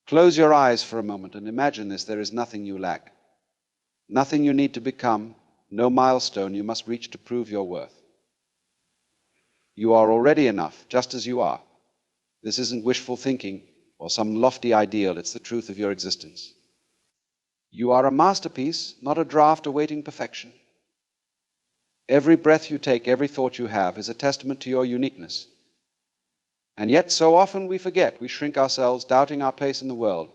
Close your eyes for a moment and imagine this. There is nothing you lack, nothing you need to become, no milestone you must reach to prove your worth. You are already enough, just as you are. This isn't wishful thinking or some lofty ideal, it's the truth of your existence. You are a masterpiece, not a draft awaiting perfection. Every breath you take, every thought you have is a testament to your uniqueness. And yet so often we forget, we shrink ourselves, doubting our place in the world,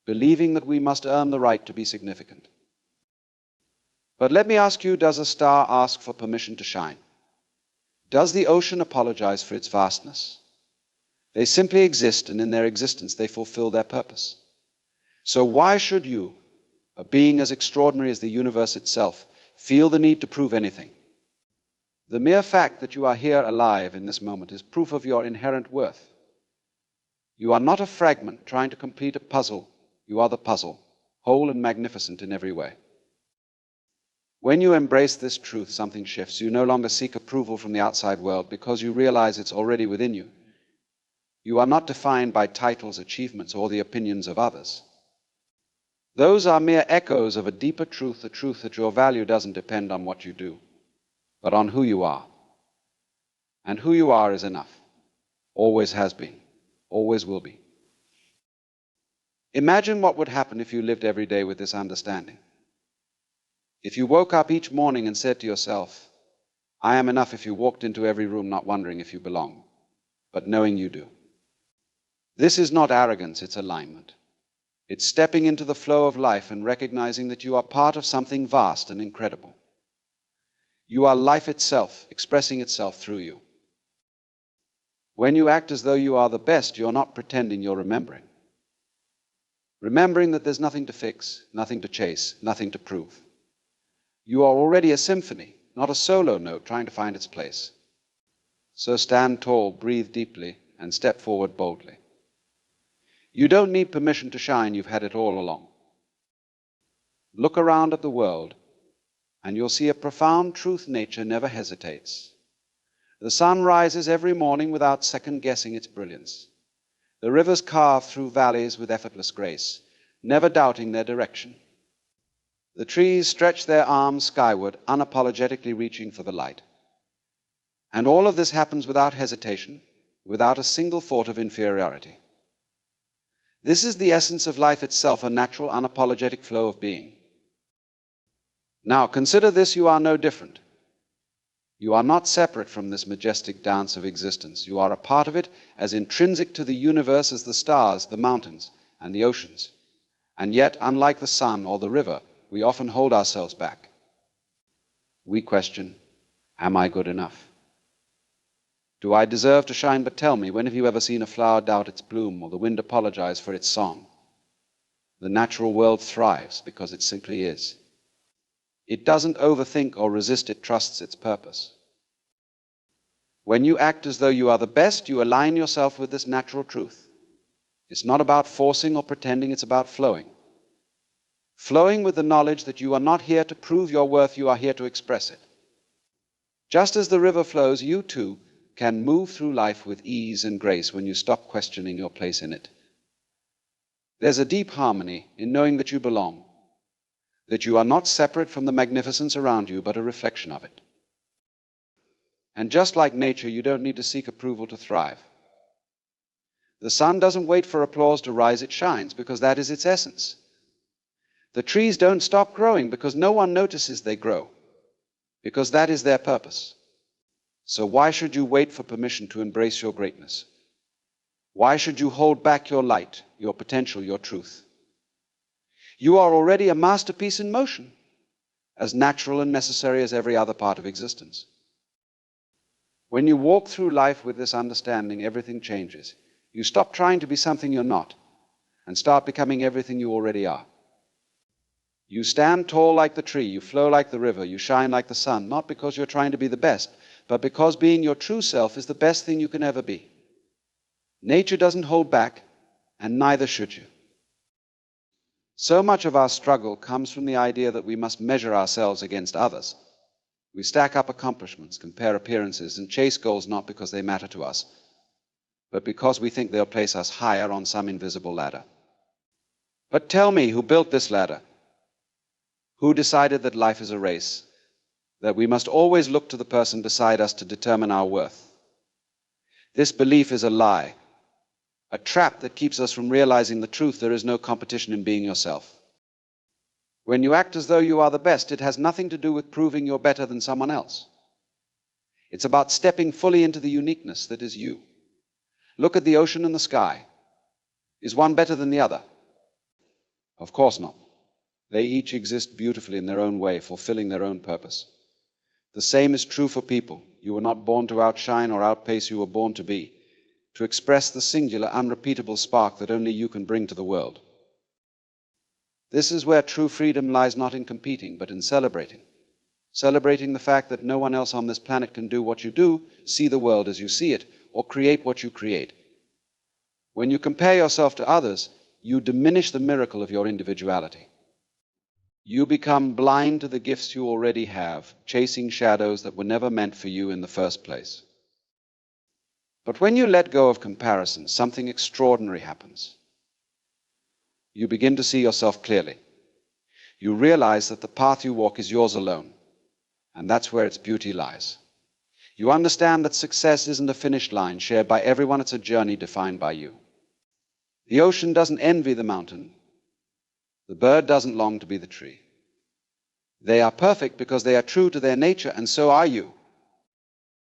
believing that we must earn the right to be significant. But let me ask you, does a star ask for permission to shine? Does the ocean apologize for its vastness? They simply exist, and in their existence they fulfill their purpose. So why should you, a being as extraordinary as the universe itself, feel the need to prove anything? The mere fact that you are here alive in this moment is proof of your inherent worth. You are not a fragment trying to complete a puzzle. You are the puzzle, whole and magnificent in every way. When you embrace this truth, something shifts. You no longer seek approval from the outside world because you realize it's already within you. You are not defined by titles, achievements, or the opinions of others. Those are mere echoes of a deeper truth, a truth that your value doesn't depend on what you do, but on who you are. And who you are is enough. Always has been. Always will be. Imagine what would happen if you lived every day with this understanding. If you woke up each morning and said to yourself, I am enough, if you walked into every room not wondering if you belong, but knowing you do. This is not arrogance, it's alignment. It's stepping into the flow of life and recognizing that you are part of something vast and incredible. You are life itself, expressing itself through you. When you act as though you are the best, you're not pretending, you're remembering. Remembering that there's nothing to fix, nothing to chase, nothing to prove. You are already a symphony, not a solo note trying to find its place. So stand tall, breathe deeply, and step forward boldly. You don't need permission to shine, you've had it all along. Look around at the world, and you'll see a profound truth nature never hesitates. The sun rises every morning without second-guessing its brilliance. The rivers carve through valleys with effortless grace, never doubting their direction. The trees stretch their arms skyward, unapologetically reaching for the light. And all of this happens without hesitation, without a single thought of inferiority. This is the essence of life itself, a natural, unapologetic flow of being. Now, consider this, you are no different. You are not separate from this majestic dance of existence. You are a part of it, as intrinsic to the universe as the stars, the mountains, and the oceans. And yet, unlike the sun or the river, we often hold ourselves back. We question, am I good enough? Do I deserve to shine? But tell me, when have you ever seen a flower doubt its bloom or the wind apologize for its song? The natural world thrives because it simply is. It doesn't overthink or resist, it trusts its purpose. When you act as though you are the best, you align yourself with this natural truth. It's not about forcing or pretending, it's about flowing. Flowing with the knowledge that you are not here to prove your worth, you are here to express it. Just as the river flows, you too can move through life with ease and grace when you stop questioning your place in it. There's a deep harmony in knowing that you belong, that you are not separate from the magnificence around you, but a reflection of it. And just like nature, you don't need to seek approval to thrive. The sun doesn't wait for applause to rise, it shines, because that is its essence. The trees don't stop growing because no one notices they grow, because that is their purpose. So why should you wait for permission to embrace your greatness? Why should you hold back your light, your potential, your truth? You are already a masterpiece in motion, as natural and necessary as every other part of existence. When you walk through life with this understanding, everything changes. You stop trying to be something you're not, and start becoming everything you already are. You stand tall like the tree, you flow like the river, you shine like the sun, not because you're trying to be the best, but because being your true self is the best thing you can ever be. Nature doesn't hold back, and neither should you. So much of our struggle comes from the idea that we must measure ourselves against others. We stack up accomplishments, compare appearances, and chase goals not because they matter to us, but because we think they'll place us higher on some invisible ladder. But tell me, who built this ladder? Who decided that life is a race, that we must always look to the person beside us to determine our worth? This belief is a lie, a trap that keeps us from realizing the truth there is no competition in being yourself. When you act as though you are the best, it has nothing to do with proving you're better than someone else. It's about stepping fully into the uniqueness that is you. Look at the ocean and the sky. Is one better than the other? Of course not. They each exist beautifully in their own way, fulfilling their own purpose. The same is true for people. You were not born to outshine or outpace, you were born to be, to express the singular, unrepeatable spark that only you can bring to the world. This is where true freedom lies, not in competing, but in celebrating. Celebrating the fact that no one else on this planet can do what you do, see the world as you see it, or create what you create. When you compare yourself to others, you diminish the miracle of your individuality. You become blind to the gifts you already have, chasing shadows that were never meant for you in the first place. But when you let go of comparison, something extraordinary happens. You begin to see yourself clearly. You realize that the path you walk is yours alone, and that's where its beauty lies. You understand that success isn't a finish line shared by everyone, it's a journey defined by you. The ocean doesn't envy the mountain. The bird doesn't long to be the tree. They are perfect because they are true to their nature, and so are you.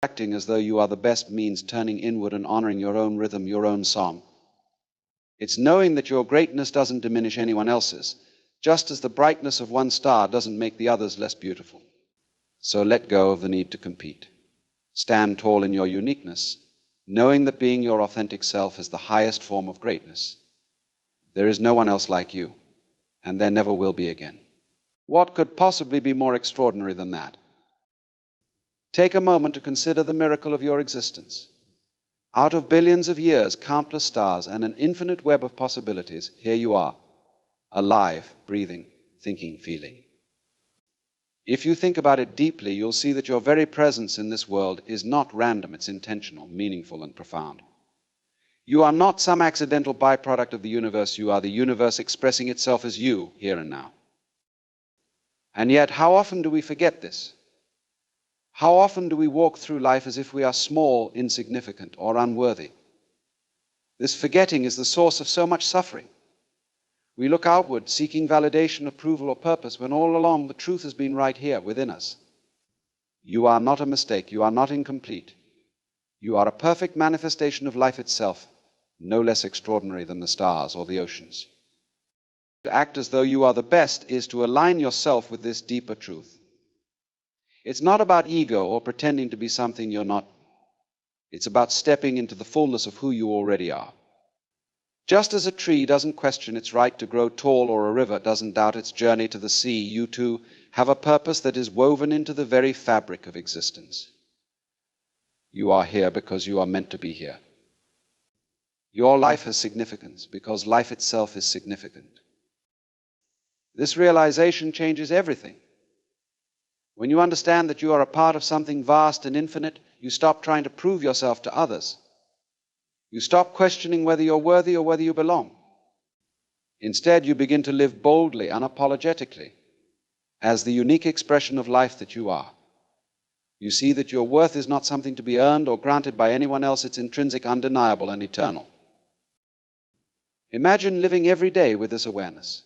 Acting as though you are the best means turning inward and honoring your own rhythm, your own song. It's knowing that your greatness doesn't diminish anyone else's, just as the brightness of one star doesn't make the others less beautiful. So let go of the need to compete. Stand tall in your uniqueness, knowing that being your authentic self is the highest form of greatness. There is no one else like you, and there never will be again. What could possibly be more extraordinary than that? Take a moment to consider the miracle of your existence. Out of billions of years, countless stars, and an infinite web of possibilities, here you are, alive, breathing, thinking, feeling. If you think about it deeply, you'll see that your very presence in this world is not random, it's intentional, meaningful, and profound. You are not some accidental byproduct of the universe, you are the universe expressing itself as you, here and now. And yet, how often do we forget this? How often do we walk through life as if we are small, insignificant, or unworthy? This forgetting is the source of so much suffering. We look outward, seeking validation, approval, or purpose, when all along the truth has been right here within us. You are not a mistake. You are not incomplete. You are a perfect manifestation of life itself, no less extraordinary than the stars or the oceans. To act as though you are the best is to align yourself with this deeper truth. It's not about ego or pretending to be something you're not. It's about stepping into the fullness of who you already are. Just as a tree doesn't question its right to grow tall, or a river doesn't doubt its journey to the sea, you too have a purpose that is woven into the very fabric of existence. You are here because you are meant to be here. Your life has significance because life itself is significant. This realization changes everything. When you understand that you are a part of something vast and infinite, you stop trying to prove yourself to others. You stop questioning whether you're worthy or whether you belong. Instead, you begin to live boldly, unapologetically, as the unique expression of life that you are. You see that your worth is not something to be earned or granted by anyone else. It's intrinsic, undeniable, and eternal. Imagine living every day with this awareness.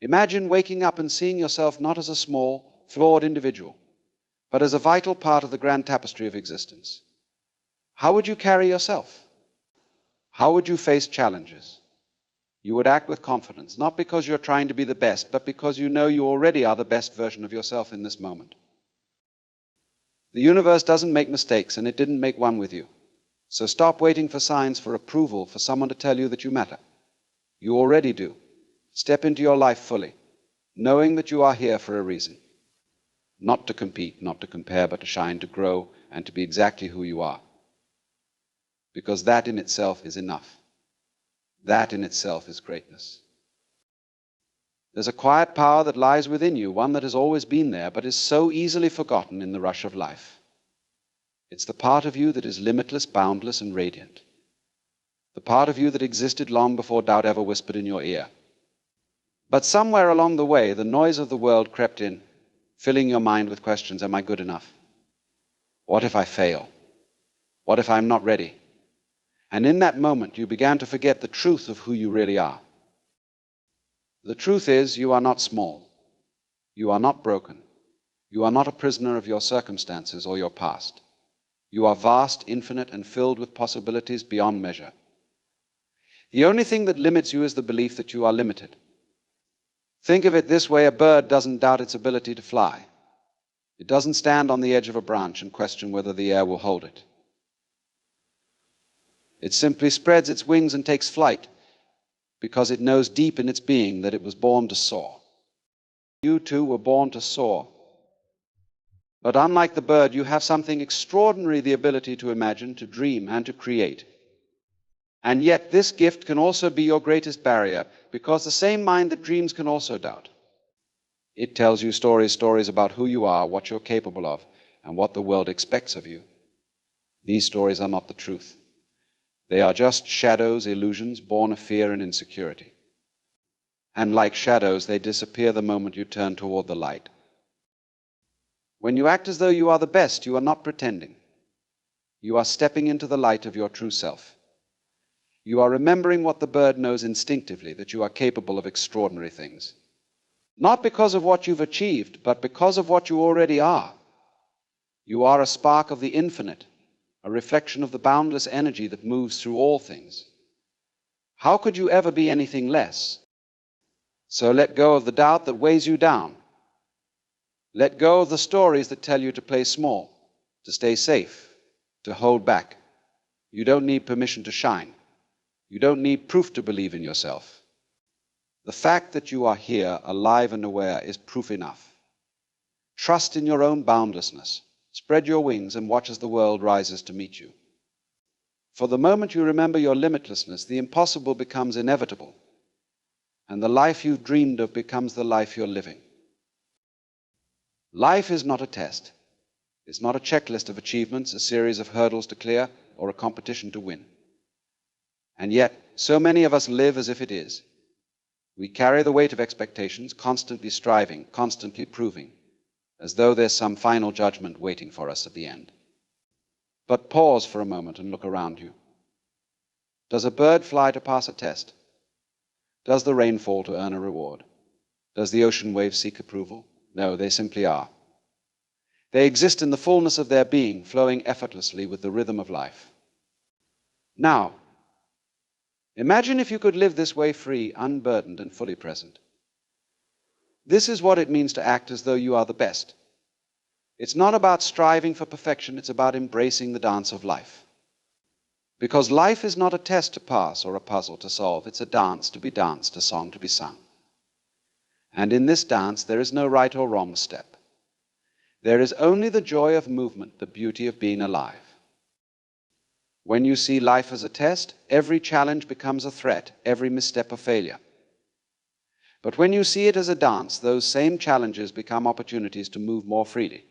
Imagine waking up and seeing yourself not as a small, flawed individual, but as a vital part of the grand tapestry of existence. How would you carry yourself? How would you face challenges? You would act with confidence, not because you're trying to be the best, but because you know you already are the best version of yourself in this moment. The universe doesn't make mistakes, and it didn't make one with you. So stop waiting for signs, for approval, for someone to tell you that you matter. You already do. Step into your life fully, knowing that you are here for a reason. Not to compete, not to compare, but to shine, to grow, and to be exactly who you are. Because that in itself is enough. That in itself is greatness. There's a quiet power that lies within you, one that has always been there, but is so easily forgotten in the rush of life. It's the part of you that is limitless, boundless, and radiant. The part of you that existed long before doubt ever whispered in your ear. But somewhere along the way, the noise of the world crept in, filling your mind with questions. Am I good enough? What if I fail? What if I'm not ready? And in that moment, you began to forget the truth of who you really are. The truth is, you are not small. You are not broken. You are not a prisoner of your circumstances or your past. You are vast, infinite, and filled with possibilities beyond measure. The only thing that limits you is the belief that you are limited. Think of it this way: a bird doesn't doubt its ability to fly. It doesn't stand on the edge of a branch and question whether the air will hold it. It simply spreads its wings and takes flight because it knows deep in its being that it was born to soar. You too were born to soar. But unlike the bird, you have something extraordinary: the ability to imagine, to dream, and to create. And yet this gift can also be your greatest barrier, because the same mind that dreams can also doubt. It tells you stories about who you are, what you're capable of, and what the world expects of you. These stories are not the truth. They are just shadows, illusions, born of fear and insecurity. And like shadows, they disappear the moment you turn toward the light. When you act as though you are the best, you are not pretending. You are stepping into the light of your true self. You are remembering what the bird knows instinctively, that you are capable of extraordinary things. Not because of what you've achieved, but because of what you already are. You are a spark of the infinite, a reflection of the boundless energy that moves through all things. How could you ever be anything less? So let go of the doubt that weighs you down. Let go of the stories that tell you to play small, to stay safe, to hold back. You don't need permission to shine. You don't need proof to believe in yourself. The fact that you are here, alive and aware, is proof enough. Trust in your own boundlessness. Spread your wings and watch as the world rises to meet you. For the moment you remember your limitlessness, the impossible becomes inevitable, and the life you've dreamed of becomes the life you're living. Life is not a test. It's not a checklist of achievements, a series of hurdles to clear, or a competition to win. And yet, so many of us live as if it is. We carry the weight of expectations, constantly striving, constantly proving, as though there's some final judgment waiting for us at the end. But pause for a moment and look around you. Does a bird fly to pass a test? Does the rain fall to earn a reward? Does the ocean wave seek approval? No, they simply are. They exist in the fullness of their being, flowing effortlessly with the rhythm of life. Now, imagine if you could live this way, free, unburdened, and fully present. This is what it means to act as though you are the best. It's not about striving for perfection, it's about embracing the dance of life. Because life is not a test to pass or a puzzle to solve, it's a dance to be danced, a song to be sung. And in this dance, there is no right or wrong step. There is only the joy of movement, the beauty of being alive. When you see life as a test, every challenge becomes a threat, every misstep a failure. But when you see it as a dance, those same challenges become opportunities to move more freely,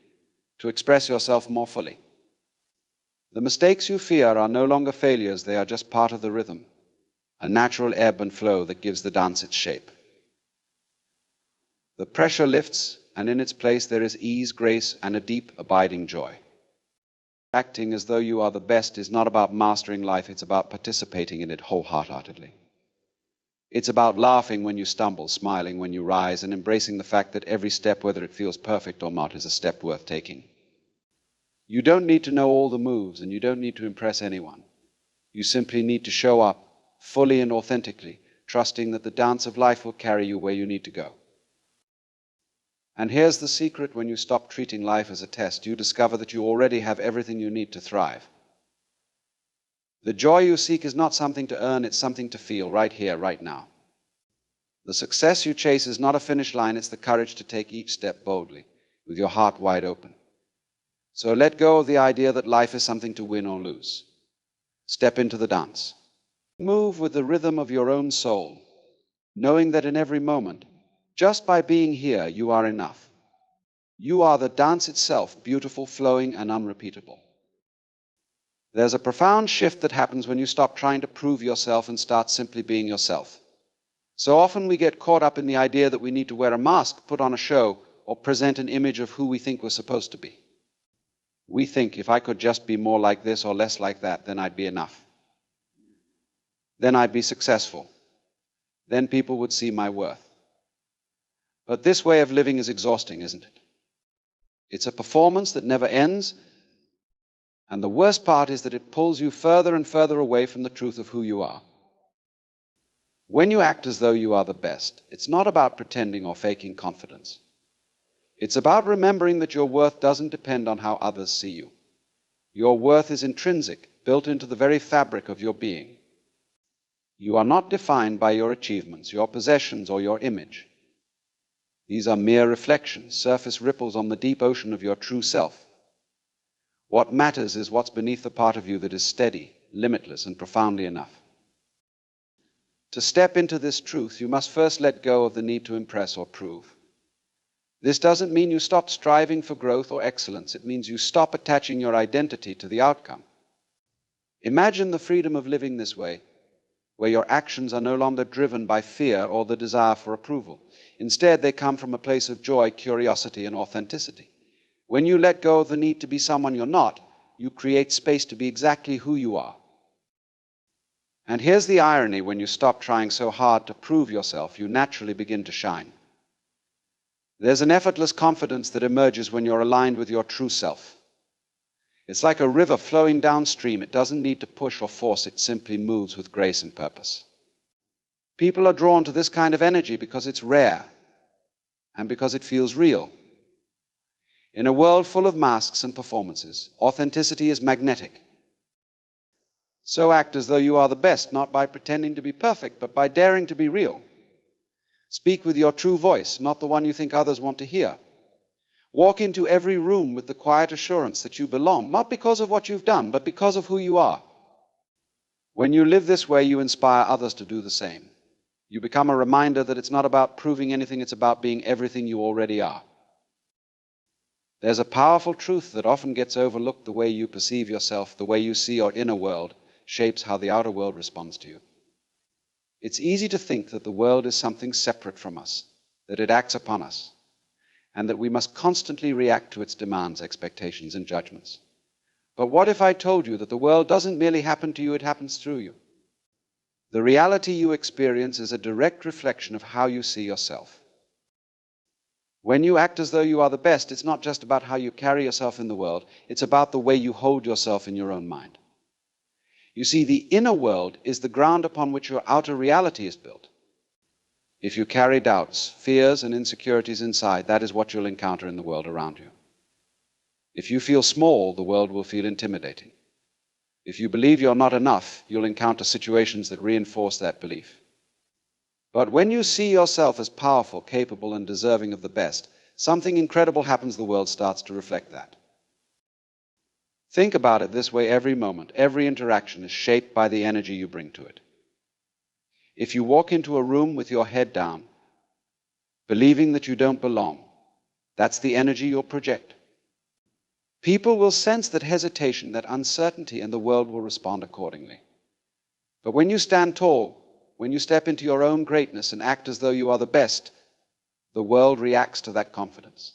to express yourself more fully. The mistakes you fear are no longer failures, they are just part of the rhythm, a natural ebb and flow that gives the dance its shape. The pressure lifts, and in its place there is ease, grace, and a deep, abiding joy. Acting as though you are the best is not about mastering life, it's about participating in it wholeheartedly. It's about laughing when you stumble, smiling when you rise, and embracing the fact that every step, whether it feels perfect or not, is a step worth taking. You don't need to know all the moves, and you don't need to impress anyone. You simply need to show up fully and authentically, trusting that the dance of life will carry you where you need to go. And here's the secret: when you stop treating life as a test, you discover that you already have everything you need to thrive. The joy you seek is not something to earn, it's something to feel right here, right now. The success you chase is not a finish line, it's the courage to take each step boldly, with your heart wide open. So let go of the idea that life is something to win or lose. Step into the dance. Move with the rhythm of your own soul, knowing that in every moment, just by being here, you are enough. You are the dance itself, beautiful, flowing, and unrepeatable. There's a profound shift that happens when you stop trying to prove yourself and start simply being yourself. So often we get caught up in the idea that we need to wear a mask, put on a show, or present an image of who we think we're supposed to be. We think if I could just be more like this or less like that, then I'd be enough. Then I'd be successful. Then people would see my worth. But this way of living is exhausting, isn't it? It's a performance that never ends, and the worst part is that it pulls you further and further away from the truth of who you are. When you act as though you are the best, it's not about pretending or faking confidence. It's about remembering that your worth doesn't depend on how others see you. Your worth is intrinsic, built into the very fabric of your being. You are not defined by your achievements, your possessions, or your image. These are mere reflections, surface ripples on the deep ocean of your true self. What matters is what's beneath the part of you that is steady, limitless, and profoundly enough. To step into this truth, you must first let go of the need to impress or prove. This doesn't mean you stop striving for growth or excellence. It means you stop attaching your identity to the outcome. Imagine the freedom of living this way, where your actions are no longer driven by fear or the desire for approval. Instead, they come from a place of joy, curiosity, and authenticity. When you let go of the need to be someone you're not, you create space to be exactly who you are. And here's the irony: when you stop trying so hard to prove yourself, you naturally begin to shine. There's an effortless confidence that emerges when you're aligned with your true self. It's like a river flowing downstream. It doesn't need to push or force. It simply moves with grace and purpose. People are drawn to this kind of energy because it's rare and because it feels real. In a world full of masks and performances, authenticity is magnetic. So act as though you are the best, not by pretending to be perfect, but by daring to be real. Speak with your true voice, not the one you think others want to hear. Walk into every room with the quiet assurance that you belong, not because of what you've done, but because of who you are. When you live this way, you inspire others to do the same. You become a reminder that it's not about proving anything, it's about being everything you already are. There's a powerful truth that often gets overlooked: the way you perceive yourself, the way you see your inner world, shapes how the outer world responds to you. It's easy to think that the world is something separate from us, that it acts upon us, and that we must constantly react to its demands, expectations, and judgments. But what if I told you that the world doesn't merely happen to you, it happens through you? The reality you experience is a direct reflection of how you see yourself. When you act as though you are the best, it's not just about how you carry yourself in the world, it's about the way you hold yourself in your own mind. You see, the inner world is the ground upon which your outer reality is built. If you carry doubts, fears, and insecurities inside, that is what you'll encounter in the world around you. If you feel small, the world will feel intimidating. If you believe you're not enough, you'll encounter situations that reinforce that belief. But when you see yourself as powerful, capable, and deserving of the best, something incredible happens. The world starts to reflect that. Think about it this way: every moment, every interaction is shaped by the energy you bring to it. If you walk into a room with your head down, believing that you don't belong, that's the energy you'll project. People will sense that hesitation, that uncertainty, and the world will respond accordingly. But when you stand tall, when you step into your own greatness and act as though you are the best, the world reacts to that confidence.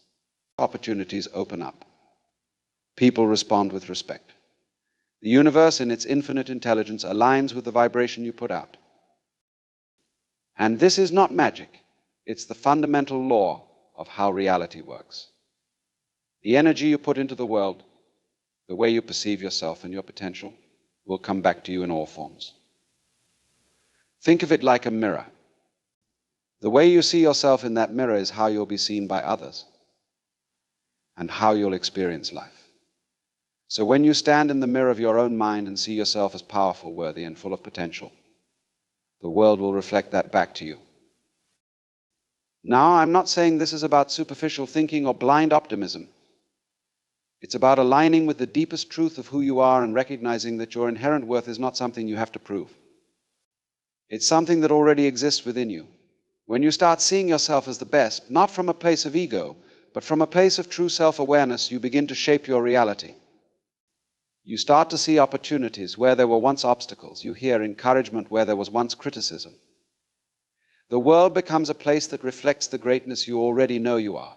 Opportunities open up. People respond with respect. The universe, in its infinite intelligence, aligns with the vibration you put out. And this is not magic. It's the fundamental law of how reality works. The energy you put into the world, the way you perceive yourself and your potential, will come back to you in all forms. Think of it like a mirror. The way you see yourself in that mirror is how you'll be seen by others and how you'll experience life. So when you stand in the mirror of your own mind and see yourself as powerful, worthy, and full of potential, the world will reflect that back to you. Now, I'm not saying this is about superficial thinking or blind optimism. It's about aligning with the deepest truth of who you are and recognizing that your inherent worth is not something you have to prove. It's something that already exists within you. When you start seeing yourself as the best, not from a place of ego, but from a place of true self-awareness, you begin to shape your reality. You start to see opportunities where there were once obstacles. You hear encouragement where there was once criticism. The world becomes a place that reflects the greatness you already know you are.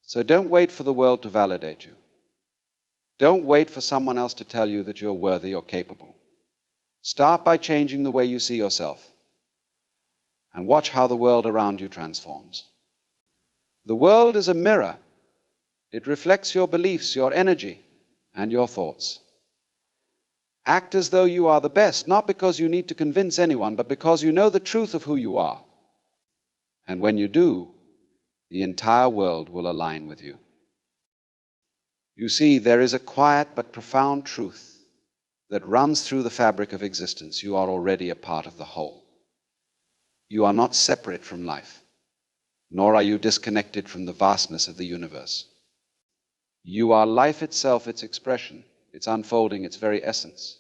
So don't wait for the world to validate you. Don't wait for someone else to tell you that you're worthy or capable. Start by changing the way you see yourself, and watch how the world around you transforms. The world is a mirror. It reflects your beliefs, your energy, and your thoughts. Act as though you are the best, not because you need to convince anyone, but because you know the truth of who you are. And when you do, the entire world will align with you. You see, there is a quiet but profound truth that runs through the fabric of existence. You are already a part of the whole. You are not separate from life, nor are you disconnected from the vastness of the universe. You are life itself, its expression, its unfolding, its very essence.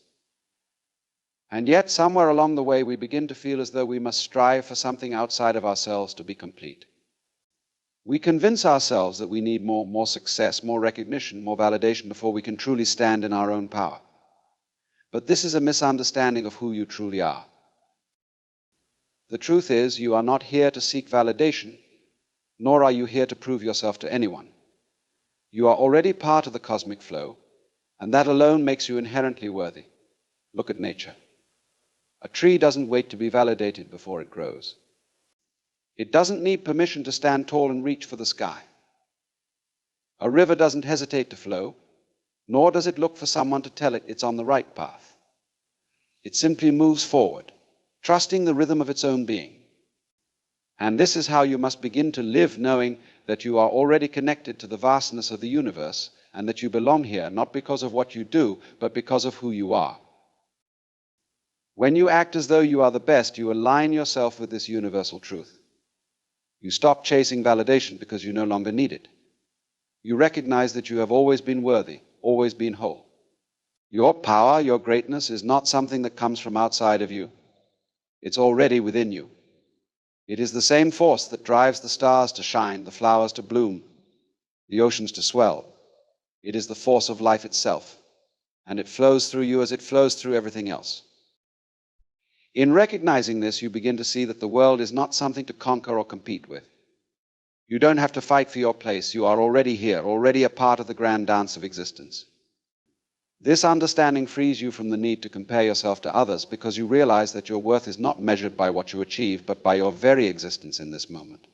And yet, somewhere along the way, we begin to feel as though we must strive for something outside of ourselves to be complete. We convince ourselves that we need more success, more recognition, more validation before we can truly stand in our own power. But this is a misunderstanding of who you truly are. The truth is, you are not here to seek validation, nor are you here to prove yourself to anyone. You are already part of the cosmic flow, and that alone makes you inherently worthy. Look at nature. A tree doesn't wait to be validated before it grows. It doesn't need permission to stand tall and reach for the sky. A river doesn't hesitate to flow, nor does it look for someone to tell it it's on the right path. It simply moves forward, trusting the rhythm of its own being. And this is how you must begin to live, knowing that you are already connected to the vastness of the universe, and that you belong here not because of what you do, but because of who you are. When you act as though you are the best, you align yourself with this universal truth. You stop chasing validation because you no longer need it. You recognize that you have always been worthy, always been whole. Your power, your greatness is not something that comes from outside of you. It's already within you. It is the same force that drives the stars to shine, the flowers to bloom, the oceans to swell. It is the force of life itself, and it flows through you as it flows through everything else. In recognizing this, you begin to see that the world is not something to conquer or compete with. You don't have to fight for your place. You are already here, already a part of the grand dance of existence. This understanding frees you from the need to compare yourself to others, because you realize that your worth is not measured by what you achieve, but by your very existence in this moment.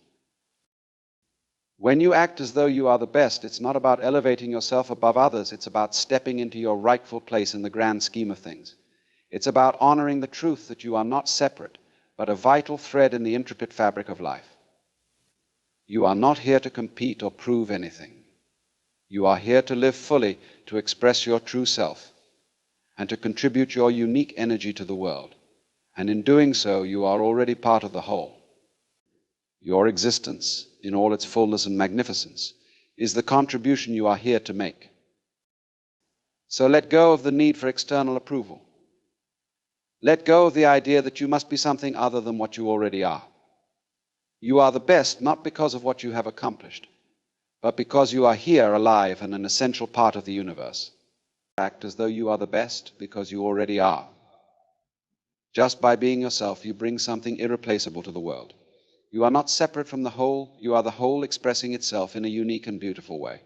When you act as though you are the best, it's not about elevating yourself above others. It's about stepping into your rightful place in the grand scheme of things. It's about honoring the truth that you are not separate, but a vital thread in the intricate fabric of life. You are not here to compete or prove anything. You are here to live fully, to express your true self, and to contribute your unique energy to the world. And in doing so, you are already part of the whole. Your existence, in all its fullness and magnificence, is the contribution you are here to make. So let go of the need for external approval. Let go of the idea that you must be something other than what you already are. You are the best not because of what you have accomplished, but because you are here alive and an essential part of the universe. Act as though you are the best because you already are. Just by being yourself, you bring something irreplaceable to the world. You are not separate from the whole. You are the whole expressing itself in a unique and beautiful way.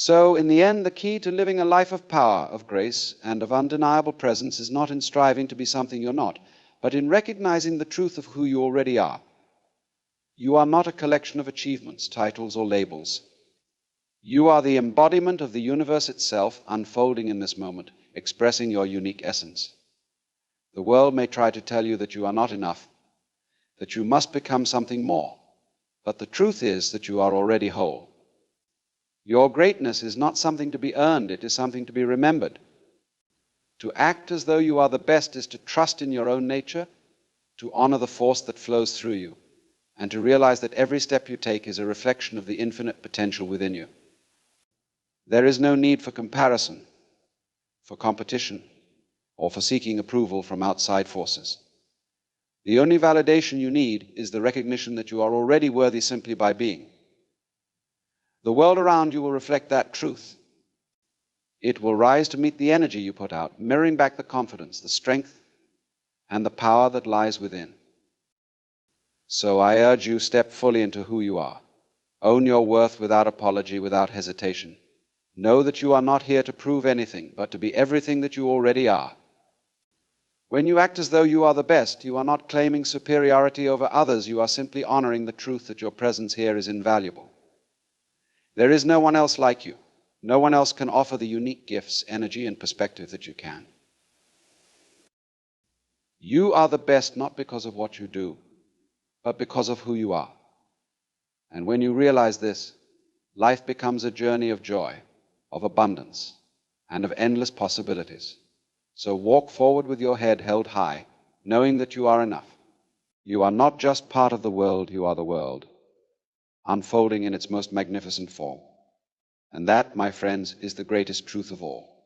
So, in the end, the key to living a life of power, of grace, and of undeniable presence is not in striving to be something you're not, but in recognizing the truth of who you already are. You are not a collection of achievements, titles, or labels. You are the embodiment of the universe itself, unfolding in this moment, expressing your unique essence. The world may try to tell you that you are not enough, that you must become something more, but the truth is that you are already whole. Your greatness is not something to be earned, it is something to be remembered. To act as though you are the best is to trust in your own nature, to honor the force that flows through you, and to realize that every step you take is a reflection of the infinite potential within you. There is no need for comparison, for competition, or for seeking approval from outside forces. The only validation you need is the recognition that you are already worthy simply by being. The world around you will reflect that truth. It will rise to meet the energy you put out, mirroring back the confidence, the strength, and the power that lies within. So I urge you, step fully into who you are. Own your worth without apology, without hesitation. Know that you are not here to prove anything, but to be everything that you already are. When you act as though you are the best, you are not claiming superiority over others, you are simply honoring the truth that your presence here is invaluable. There is no one else like you. No one else can offer the unique gifts, energy, and perspective that you can. You are the best not because of what you do, but because of who you are. And when you realize this, life becomes a journey of joy, of abundance, and of endless possibilities. So walk forward with your head held high, knowing that you are enough. You are not just part of the world, you are the world, unfolding in its most magnificent form. And that, my friends, is the greatest truth of all.